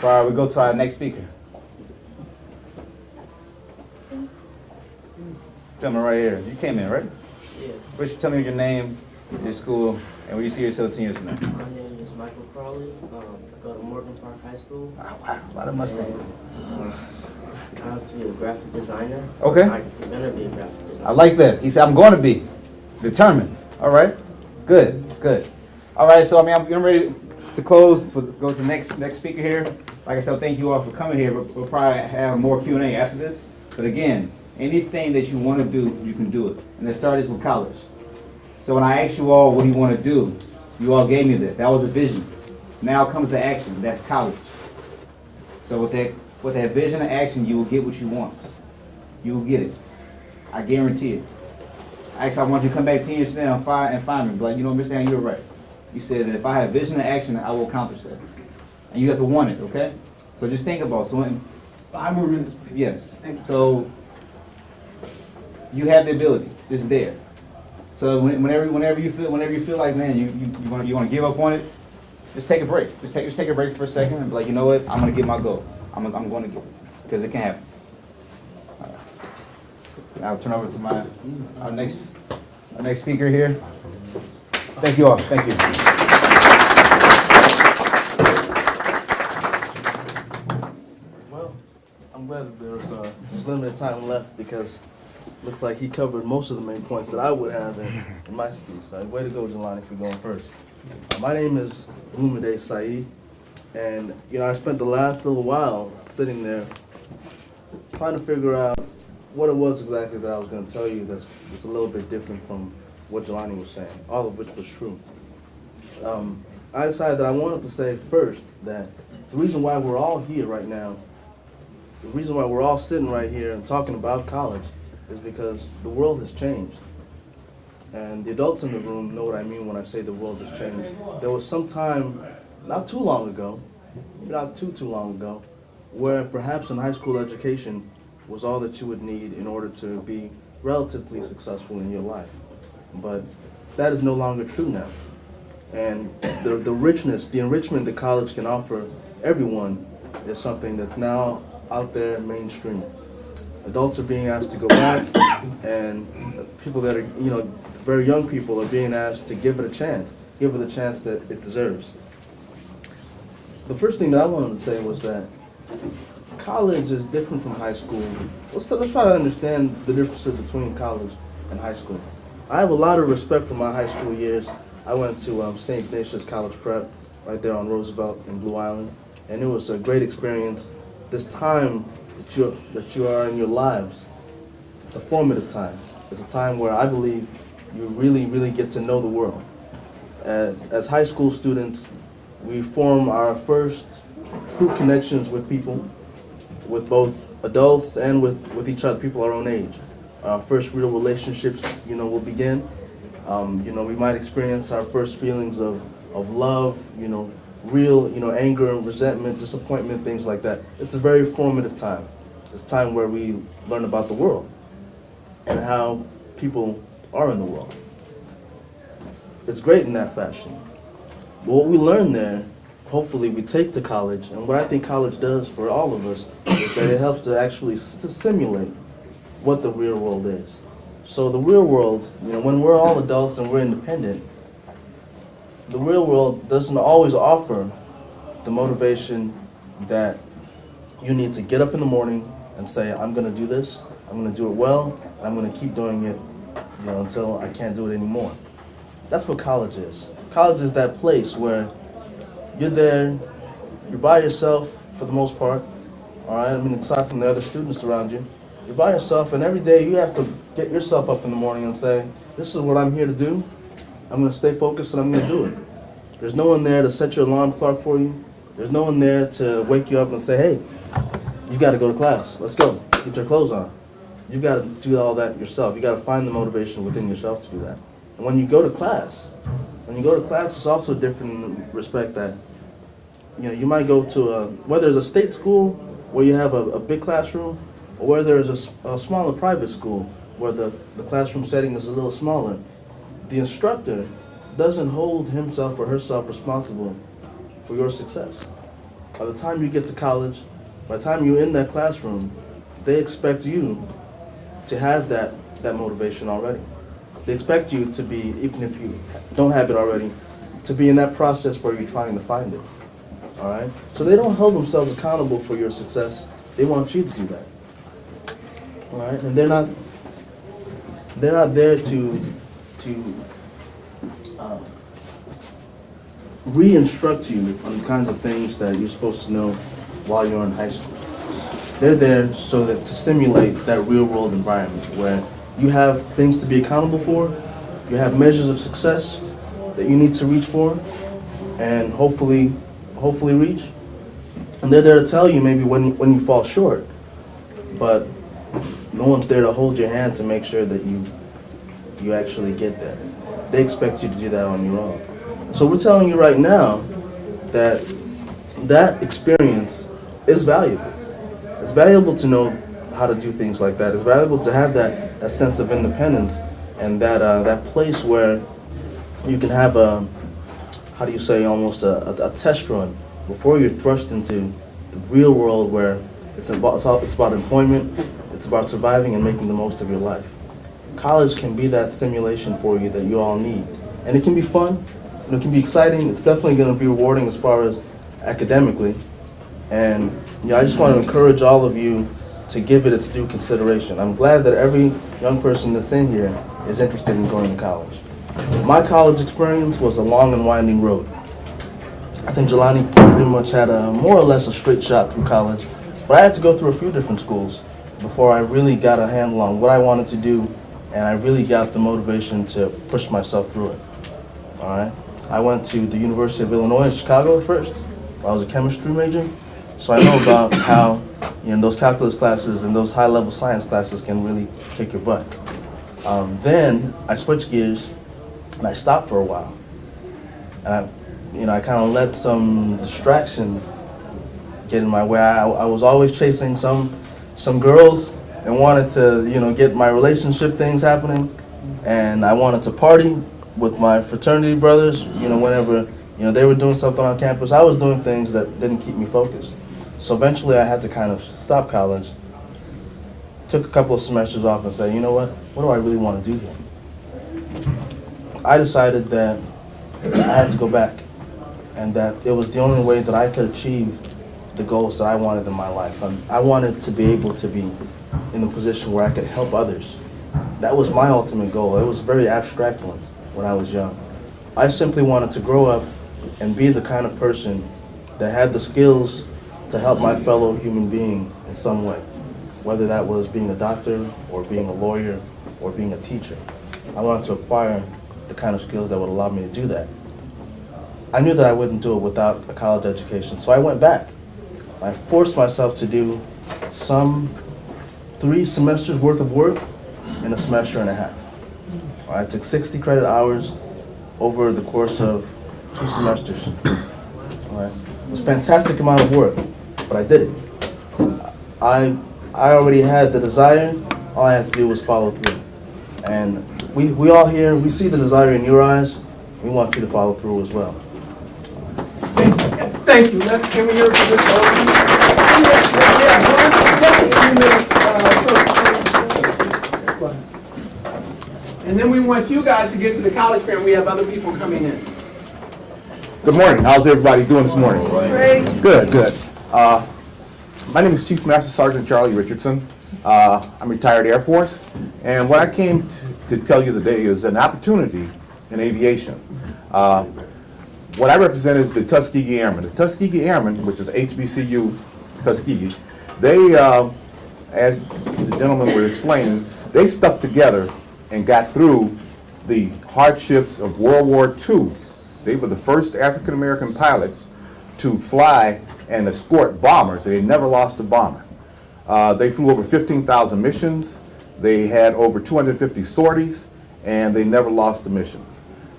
before we go to our next speaker. Gentleman right here. You came in, right? Yeah. Tell me your name, your school, and where you see yourself 10 years from now. My name is Michael Crawley. I go to Morgan Park High School. Wow, a lot of Mustangs. I'm to be a graphic designer. Okay. I'm gonna be a graphic designer. I like that. He said, I'm going to be determined. All right. Good, good. All right, so I'm getting ready to close, go to the next speaker here. Like I said, thank you all for coming here. We'll probably have more Q&A after this. But again, anything that you want to do, you can do it. And it started with college. So when I asked you all, what do you want to do? You all gave me that. That was a vision. Now comes the action. That's college. So with that vision and action, you will get what you want. You will get it. I guarantee it. Actually, I want you to come back 10 years from now and find me. But you know, Mr. Allen, you're right. You said that if I have vision and action, I will accomplish that. And you have to want it, okay? So just think about it. So when, 5 more minutes, please. yes. So you have the ability. It's there. So whenever you feel like, man, you want to give up on it, just take a break. Just take a break for a second and be like, you know what? I'm gonna get my goal. I'm going to get it because it can happen. All right. I'll turn over to our next speaker here. Thank you all. Thank you. Well, I'm glad that there's limited time left because it looks like he covered most of the main points that I would have in my speech. So, way to go, Jelani, for going first. My name is Lumide Saeed, and I spent the last little while sitting there trying to figure out what it was exactly that I was going to tell you that's a little bit different from what Jelani was saying, all of which was true. I decided that I wanted to say first that the reason why we're all here right now, the reason why we're all sitting right here and talking about college is because the world has changed. And the adults in the room know what I mean when I say the world has changed. There was some time, not too long ago, not too long ago, where perhaps in high school education was all that you would need in order to be relatively successful in your life. But that is no longer true now. And the richness, the enrichment that college can offer everyone is something that's now out there mainstream. Adults are being asked to go back, and people that are, very young people are being asked to give it a chance, give it the chance that it deserves. The first thing that I wanted to say was that college is different from high school. Let's try to understand the differences between college and high school. I have a lot of respect for my high school years. I went to St. Ignatius College Prep right there on Roosevelt in Blue Island, and it was a great experience. This time that you are in your lives, it's a formative time. It's a time where I believe you really, really get to know the world. As high school students, we form our first true connections with people, with both adults and with each other, people our own age. Our first real relationships, will begin. We might experience our first feelings of love, real, anger and resentment, disappointment, things like that. It's a very formative time. It's a time where we learn about the world and how people are in the world. It's great in that fashion. But what we learn there, hopefully we take to college, and what I think college does for all of us is that it helps to actually simulate what the real world is. So the real world, when we're all adults and we're independent, the real world doesn't always offer the motivation that you need to get up in the morning and say, I'm going to do this, I'm going to do it well, and I'm going to keep doing it until I can't do it anymore. That's what college is. College is that place where you're there, you're by yourself for the most part, all right? Aside from the other students around you, you're by yourself, and every day you have to get yourself up in the morning and say, this is what I'm here to do. I'm going to stay focused and I'm going to do it. There's no one there to set your alarm clock for you. There's no one there to wake you up and say, hey, you got to go to class. Let's go. Get your clothes on. You've got to do all that yourself. You got to find the motivation within yourself to do that. And when you go to class, it's also different in the respect that, you might go to whether it's a state school where you have a big classroom, or whether there's a smaller private school where the classroom setting is a little smaller. The instructor doesn't hold himself or herself responsible for your success. by the time you get to college, by the time you're in that classroom, they expect you to have that motivation already. They expect you to be, even if you don't have it already, to be in that process where you're trying to find it. All right? So they don't hold themselves accountable for your success. They want you to do that. All right? And they're not there to re-instruct you on the kinds of things that you're supposed to know while you're in high school. They're there so that to stimulate that real world environment where you have things to be accountable for, you have measures of success that you need to reach for, and hopefully reach. And they're there to tell you maybe when you fall short, but no one's there to hold your hand to make sure that you actually get there. They expect you to do that on your own. So we're telling you right now that that experience is valuable. It's valuable to know how to do things like that. It's valuable to have that sense of independence and that place where you can have almost a test run before you're thrust into the real world where it's about employment, it's about surviving and making the most of your life. College can be that stimulation for you that you all need. And it can be fun, and it can be exciting. It's definitely going to be rewarding as far as academically. And I just want to encourage all of you to give it its due consideration. I'm glad that every young person that's in here is interested in going to college. My college experience was a long and winding road. I think Jelani pretty much had more or less a straight shot through college, but I had to go through a few different schools before I really got a handle on what I wanted to do, and I really got the motivation to push myself through it. All right. I went to the University of Illinois in Chicago at first. I was a chemistry major, so I know about how those calculus classes and those high-level science classes can really kick your butt. Then I switched gears and I stopped for a while, and I kind of let some distractions get in my way. I was always chasing some girls and wanted to get my relationship things happening, and I wanted to party with my fraternity brothers. Whenever they were doing something on campus, I was doing things that didn't keep me focused. So eventually I had to kind of stop college, took a couple of semesters off and said, you know what do I really want to do here? I decided that I had to go back, and that it was the only way that I could achieve the goals that I wanted in my life. I wanted to be able to be in a position where I could help others. That was my ultimate goal. It was a very abstract one when I was young. I simply wanted to grow up and be the kind of person that had the skills to help my fellow human being in some way, whether that was being a doctor or being a lawyer or being a teacher. I wanted to acquire the kind of skills that would allow me to do that. I knew that I wouldn't do it without a college education, so I went back. I forced myself to do some 3 semesters worth of work in a semester and a half. I took 60 credit hours over the course of 2 semesters. It was a fantastic amount of work, but I did it. I already had the desire. All I had to do was follow through. And we all here, we see the desire in your eyes. We want you to follow through as well. Thank you. Can we hear from this? And then we want you guys to get to the college fair, and we have other people coming in. Good morning. How's everybody doing this morning? Great. Good. My name is Chief Master Sergeant Charlie Richardson. I'm retired Air Force, and what I came to tell you today is an opportunity in aviation. What I represent is the Tuskegee Airmen. The Tuskegee Airmen, which is HBCU Tuskegee, they, as the gentleman was explaining, they stuck together and got through the hardships of World War II. They were the first African American pilots to fly and escort bombers. They never lost a bomber. They flew over 15,000 missions. They had over 250 sorties, and they never lost a mission.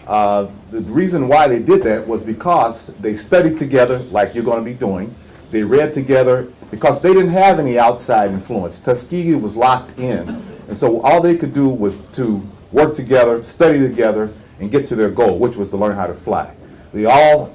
The reason why they did that was because they studied together, like you're going to be doing. They read together because they didn't have any outside influence. Tuskegee was locked in, and so all they could do was to work together, study together, and get to their goal, which was to learn how to fly. They all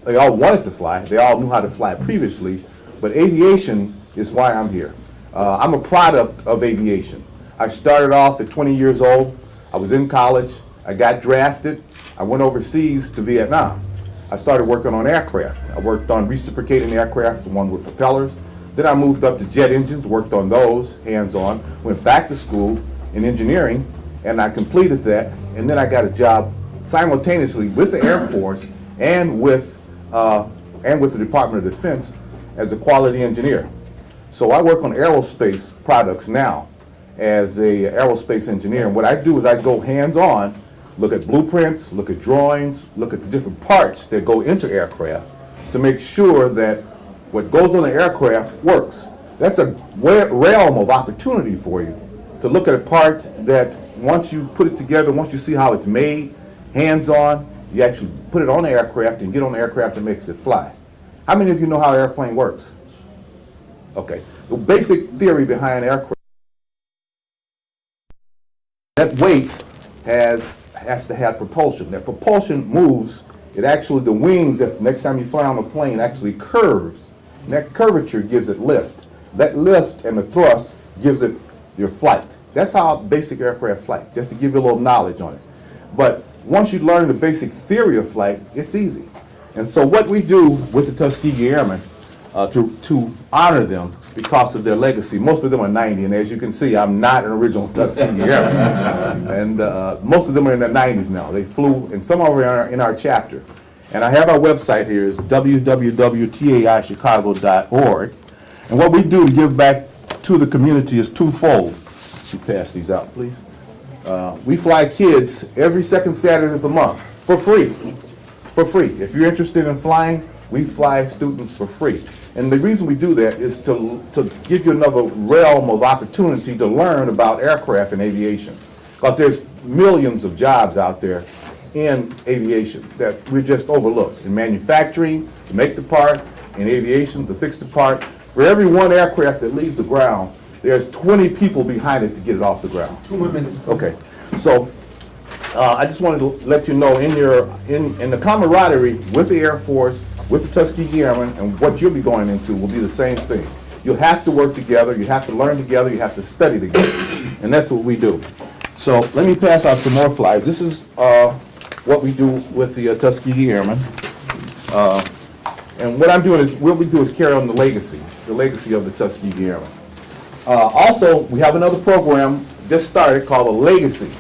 they all wanted to fly. They all knew how to fly previously, but aviation is why I'm here. I'm a product of aviation. I started off at 20 years old. I was in college. I got drafted. I went overseas to Vietnam. I started working on aircraft. I worked on reciprocating aircraft, the one with propellers. Then I moved up to jet engines, worked on those, hands-on. Went back to school in engineering, and I completed that. And then I got a job simultaneously with the Air Force and with the Department of Defense as a quality engineer. So I work on aerospace products now as a aerospace engineer. And what I do is I go hands-on, look at blueprints, look at drawings, look at the different parts that go into aircraft to make sure that what goes on the aircraft works. That's a realm of opportunity for you to look at a part that once you put it together, once you see how it's made, hands-on, you actually put it on the aircraft and get on the aircraft that makes it fly. How many of you know how an airplane works? Okay. The basic theory behind aircraft, that weight has to have propulsion. That propulsion moves, it actually, the wings, if next time you fly on a plane, actually curves. And that curvature gives it lift. That lift and the thrust gives it your flight. That's how basic aircraft flight, just to give you a little knowledge on it. But once you learn the basic theory of flight, it's easy. And so what we do with the Tuskegee Airmen to honor them because of their legacy, most of them are 90, and as you can see, I'm not an original Tuskegee Airman. And most of them are in their 90s now. They flew, and some of them are in our chapter. And I have our website here, is www.taichicago.org. And what we do to give back to the community is twofold. You pass these out, please. We fly kids every second Saturday of the month for free. For free. If you're interested in flying, we fly students for free. And the reason we do that is to give you another realm of opportunity to learn about aircraft and aviation. Because there's millions of jobs out there in aviation that we just overlooked. In manufacturing, to make the part, in aviation, to fix the part. For every one aircraft that leaves the ground, there's 20 people behind it to get it off the ground. 2 more minutes. Okay, so I just wanted to let you know in the camaraderie with the Air Force, with the Tuskegee Airmen, and what you'll be going into will be the same thing. You'll have to work together, you have to learn together, you have to study together, and that's what we do. So let me pass out some more flyers. This is what we do with the Tuskegee Airmen. And what we do is carry on the legacy of the Tuskegee Airmen. Also, we have another program just started called a Legacy.